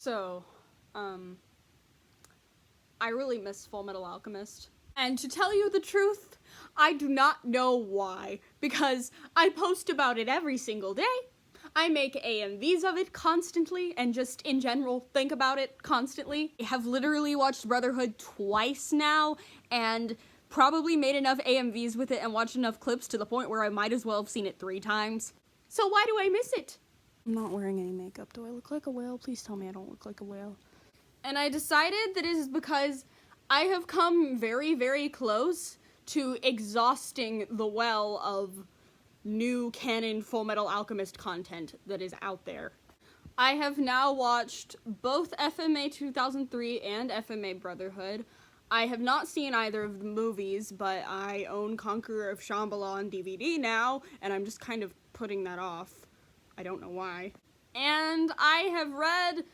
So, I really miss Full Metal Alchemist. And to tell you the truth, I do not know why, because I post about it every single day. I make AMVs of it constantly, and just in general think about it constantly. I have literally watched Brotherhood twice now, and probably made enough AMVs with it and watched enough clips to the point where I might as well have seen it 3 times. So why do I miss it? I'm not wearing any makeup. Do I look like a whale? Please tell me I don't look like a whale. And I decided that it is because I have come very, very close to exhausting the well of new canon Full Metal Alchemist content that is out there. I have now watched both FMA 2003 and FMA Brotherhood. I have not seen either of the movies, but I own Conqueror of Shambhala on DVD now, and I'm just kind of putting that off. I don't know why. And I have read,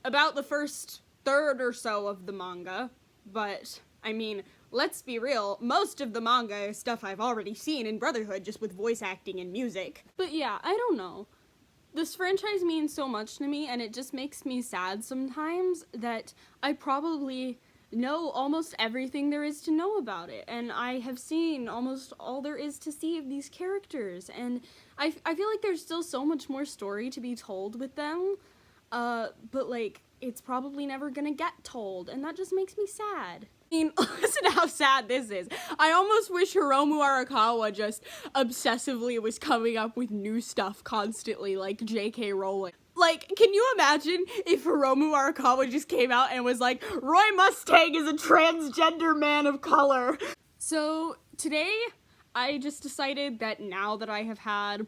about the first third or so of the manga, but, I mean, let's be real, most of the manga is stuff I've already seen in Brotherhood, just with voice acting and music. But yeah, I don't know. This franchise means so much to me, and it just makes me sad sometimes that I probably know almost everything there is to know about it, and I have seen almost all there is to see of these characters, and I feel like there's still so much more story to be told with them, but like, it's probably never gonna get told, and that just makes me sad. I mean, listen to how sad this is. I almost wish Hiromu Arakawa just obsessively was coming up with new stuff constantly, like J.K. Rowling. Like, can you imagine if Hiromu Arakawa just came out and was like, Roy Mustang is a transgender man of color? So, today, I just decided that now that I have had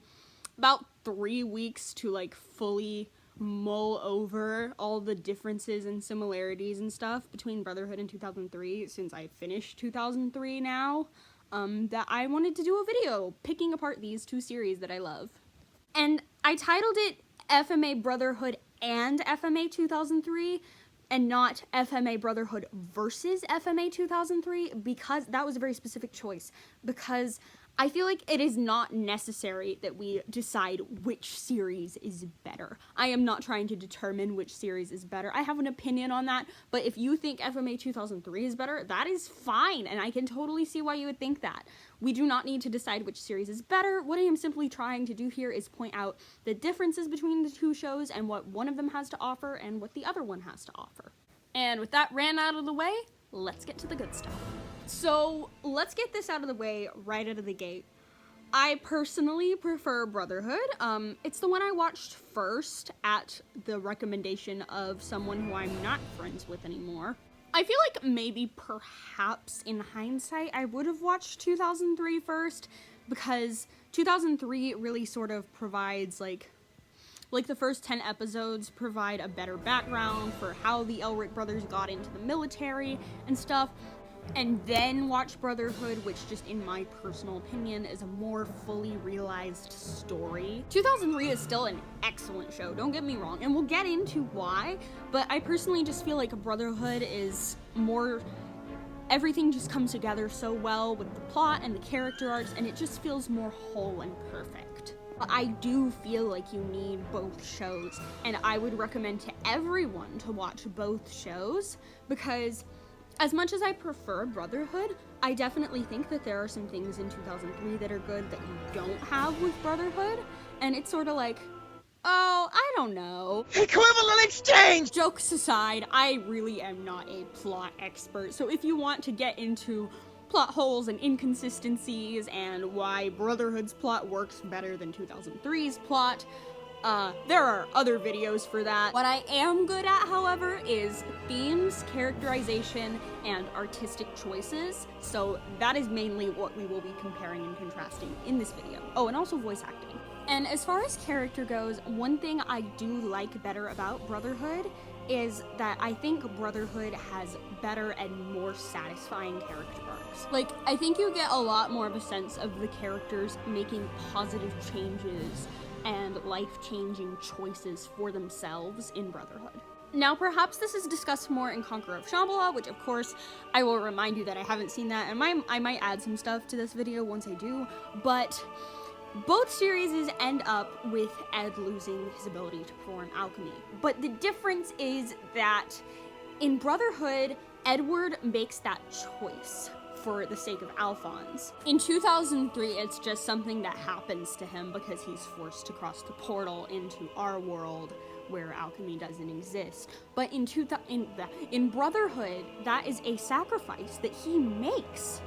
about 3 weeks to, like, fully mull over all the differences and similarities and stuff between Brotherhood and 2003, since I finished 2003 now, that I wanted to do a video picking apart these 2 series that I love. And I titled it FMA Brotherhood and FMA 2003, and not FMA Brotherhood versus FMA 2003, because that was a very specific choice, because I feel like it is not necessary that we decide which series is better. I am not trying to determine which series is better. I have an opinion on that, but if you think FMA 2003 is better, that is fine, and I can totally see why you would think that. We do not need to decide which series is better. What I am simply trying to do here is point out the differences between the 2 shows and what one of them has to offer and what the other one has to offer. And with that ran out of the way, let's get to the good stuff. So, let's get this out of the way right out of the gate. I personally prefer Brotherhood. It's the one I watched first at the recommendation of someone who I'm not friends with anymore. I feel like maybe perhaps in hindsight I would have watched 2003 first, because 2003 really sort of provides like the first 10 episodes provide a better background for how the Elric brothers got into the military and stuff. And then watch Brotherhood, which just in my personal opinion is a more fully realized story. 2003 is still an excellent show, don't get me wrong, and we'll get into why, but I personally just feel like Brotherhood is more, everything just comes together so well with the plot and the character arcs, and it just feels more whole and perfect. But I do feel like you need both shows, and I would recommend to everyone to watch both shows, because as much as I prefer Brotherhood, I definitely think that there are some things in 2003 that are good that you don't have with Brotherhood, and it's sort of like, oh, I don't know. Equivalent exchange! Jokes aside, I really am not a plot expert, so if you want to get into plot holes and inconsistencies and why Brotherhood's plot works better than 2003's plot, there are other videos for that. What I am good at, however, is themes, characterization, and artistic choices, so that is mainly what we will be comparing and contrasting in this video. Oh, and also voice acting. And as far as character goes, one thing I do like better about Brotherhood is that I think Brotherhood has better and more satisfying character arcs. Like, I think you get a lot more of a sense of the characters making positive changes and life-changing choices for themselves in Brotherhood. Now, perhaps this is discussed more in Conqueror of Shambhala, which of course I will remind you that I haven't seen that, and I might add some stuff to this video once I do, but Both series end up with Ed losing his ability to perform alchemy. But the difference is that in Brotherhood, Edward makes that choice for the sake of Alphonse. In 2003, it's just something that happens to him because he's forced to cross the portal into our world where alchemy doesn't exist. But in Brotherhood, that is a sacrifice that he makes.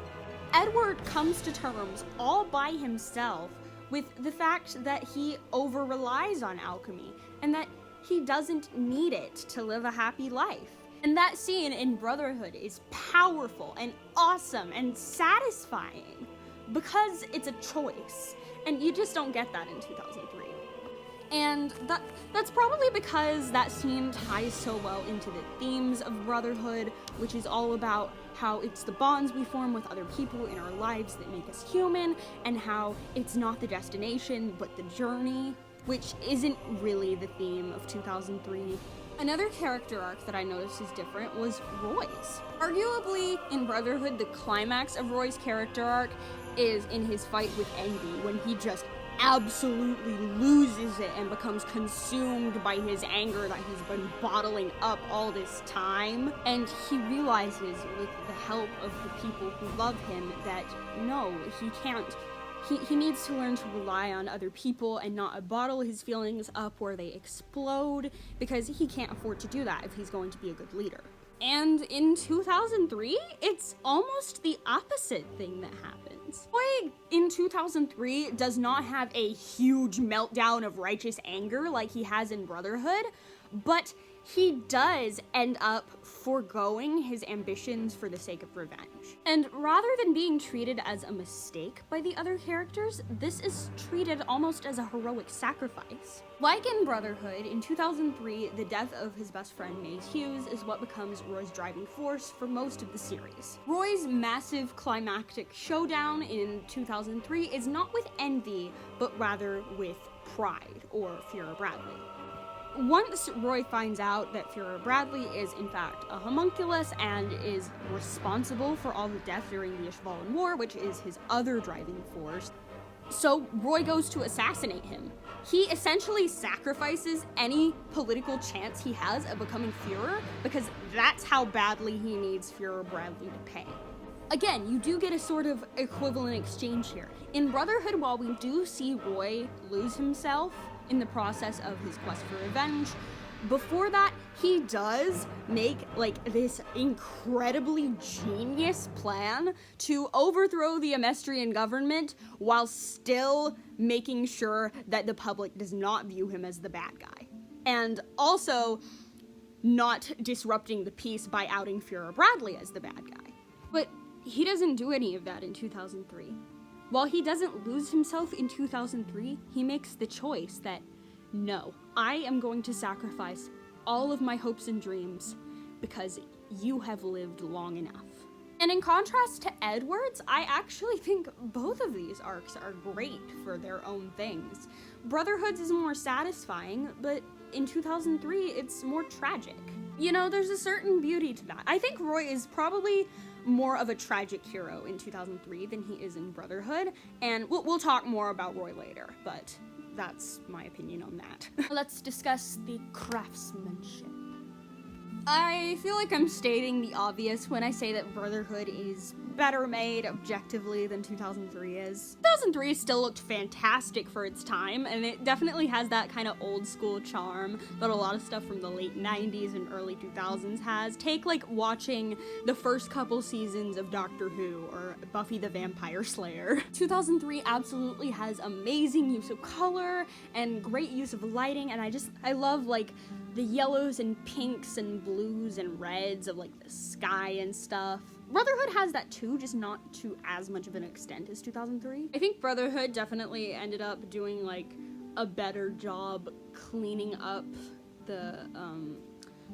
Edward comes to terms all by himself with the fact that he over-relies on alchemy and that he doesn't need it to live a happy life. And that scene in Brotherhood is powerful and awesome and satisfying because it's a choice, and you just don't get that in 2003. And that's probably because that scene ties so well into the themes of Brotherhood, which is all about how it's the bonds we form with other people in our lives that make us human, and how it's not the destination, but the journey, which isn't really the theme of 2003. Another character arc that I noticed is different was Roy's. Arguably, in Brotherhood, the climax of Roy's character arc is in his fight with Envy, when he just absolutely loses it and becomes consumed by his anger that he's been bottling up all this time. And he realizes, with the help of the people who love him, that no, he can't. He needs to learn to rely on other people and not bottle his feelings up where they explode, because he can't afford to do that if he's going to be a good leader. And in 2003, it's almost the opposite thing that happens. Roy, in 2003, does not have a huge meltdown of righteous anger like he has in Brotherhood, but he does end up foregoing his ambitions for the sake of revenge. And rather than being treated as a mistake by the other characters, this is treated almost as a heroic sacrifice. Like in Brotherhood, in 2003, the death of his best friend Maze Hughes is what becomes Roy's driving force for most of the series. Roy's massive climactic showdown in 2003 is not with Envy, but rather with Pride, or Fuhrer Bradley. Once Roy finds out that Fuhrer Bradley is in fact a homunculus and is responsible for all the death during the Ishvalan War, which is his other driving force, so Roy goes to assassinate him. He essentially sacrifices any political chance he has of becoming Fuhrer because that's how badly he needs Fuhrer Bradley to pay. Again, you do get a sort of equivalent exchange here. In Brotherhood, while we do see Roy lose himself in the process of his quest for revenge, before that, he does make this incredibly genius plan to overthrow the Amestrian government while still making sure that the public does not view him as the bad guy. And also not disrupting the peace by outing Fuhrer Bradley as the bad guy. But he doesn't do any of that in 2003. While he doesn't lose himself in 2003, he makes the choice that, no, I am going to sacrifice all of my hopes and dreams because you have lived long enough. And in contrast to Edward's, I actually think both of these arcs are great for their own things. Brotherhood's is more satisfying, but in 2003, it's more tragic. You know, there's a certain beauty to that. I think Roy is probably more of a tragic hero in 2003 than he is in Brotherhood, and we'll talk more about Roy later, but that's my opinion on that. Let's discuss the craftsmanship. I feel like I'm stating the obvious when I say that Brotherhood is better made objectively than 2003 is. 2003 still looked fantastic for its time, and it definitely has that kind of old school charm that a lot of stuff from the late 90s and early 2000s has. Take like watching the first couple seasons of Doctor Who or Buffy the Vampire Slayer. 2003 absolutely has amazing use of color and great use of lighting, and I love like the yellows and pinks and blues and reds of like the sky and stuff. Brotherhood has that too, just not to as much of an extent as 2003. I think Brotherhood definitely ended up doing like a better job cleaning up the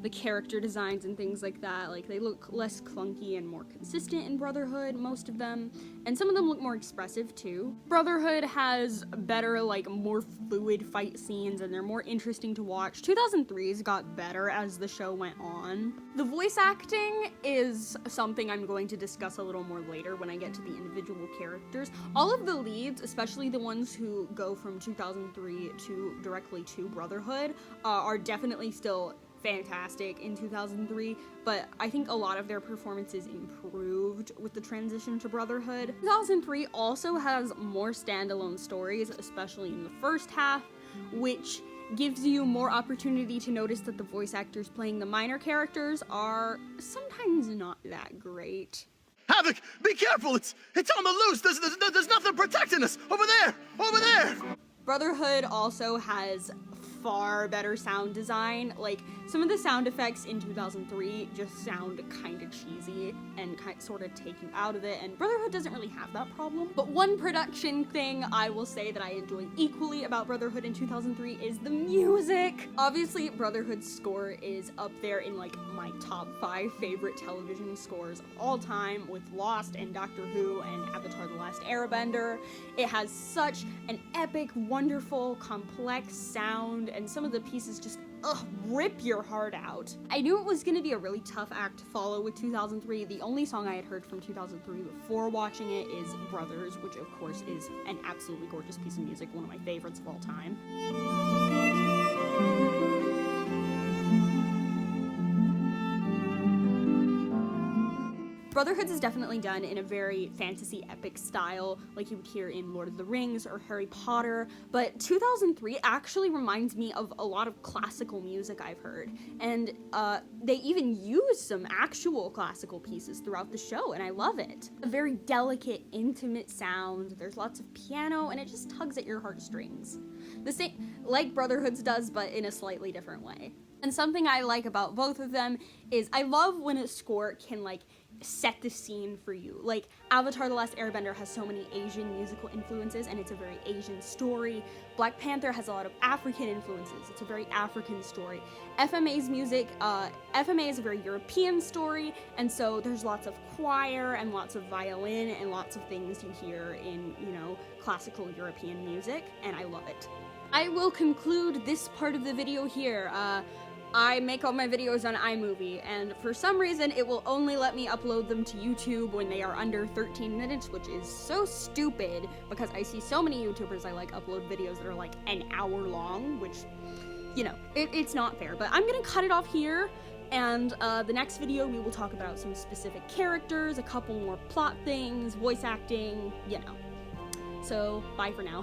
the character designs and things like that. Like, they look less clunky and more consistent in Brotherhood, most of them, and some of them look more expressive too. Brotherhood has better, like, more fluid fight scenes, and they're more interesting to watch. 2003's got better as the show went on. The voice acting is something I'm going to discuss a little more later when I get to the individual characters. All of the leads, especially the ones who go from 2003 to directly to Brotherhood, are definitely still fantastic in 2003, but I think a lot of their performances improved with the transition to Brotherhood. 2003 also has more standalone stories, especially in the first half, which gives you more opportunity to notice that the voice actors playing the minor characters are sometimes not that great. Havoc, be careful! It's on the loose! There's nothing protecting us! Over there! Over there! Brotherhood also has far better sound design. Like, some of the sound effects in 2003 just sound kind of cheesy and sort of take you out of it, and Brotherhood doesn't really have that problem. But one production thing I will say that I enjoy equally about Brotherhood in 2003 is the music. Obviously, Brotherhood's score is up there in, like, my top 5 favorite television scores of all time, with Lost and Doctor Who and Avatar: The Last Airbender. It has such an epic, wonderful, complex sound, and some of the pieces just rip your heart out. I knew it was gonna be a really tough act to follow with 2003. The only song I had heard from 2003 before watching it is Brothers, which of course is an absolutely gorgeous piece of music, one of my favorites of all time. Brotherhood is definitely done in a very fantasy epic style, like you would hear in Lord of the Rings or Harry Potter, but 2003 actually reminds me of a lot of classical music I've heard, and they even use some actual classical pieces throughout the show, and I love it. A very delicate, intimate sound, there's lots of piano, and it just tugs at your heartstrings. The same, like Brotherhood's does, but in a slightly different way. And something I like about both of them is I love when a score can, like, set the scene for you. Like, Avatar: The Last Airbender has so many Asian musical influences, and it's a very Asian story. Black Panther has a lot of African influences. It's a very African story. FMA's music, FMA is a very European story, and so there's lots of choir and lots of violin and lots of things you hear in, you know, classical European music, and I love it. I will conclude this part of the video here. I make all my videos on iMovie, and for some reason it will only let me upload them to YouTube when they are under 13 minutes, which is so stupid because I see so many YouTubers I like upload videos that are like an hour long, which, you know, it's not fair. But I'm gonna cut it off here, and the next video we will talk about some specific characters, a couple more plot things, voice acting, you know. So, bye for now.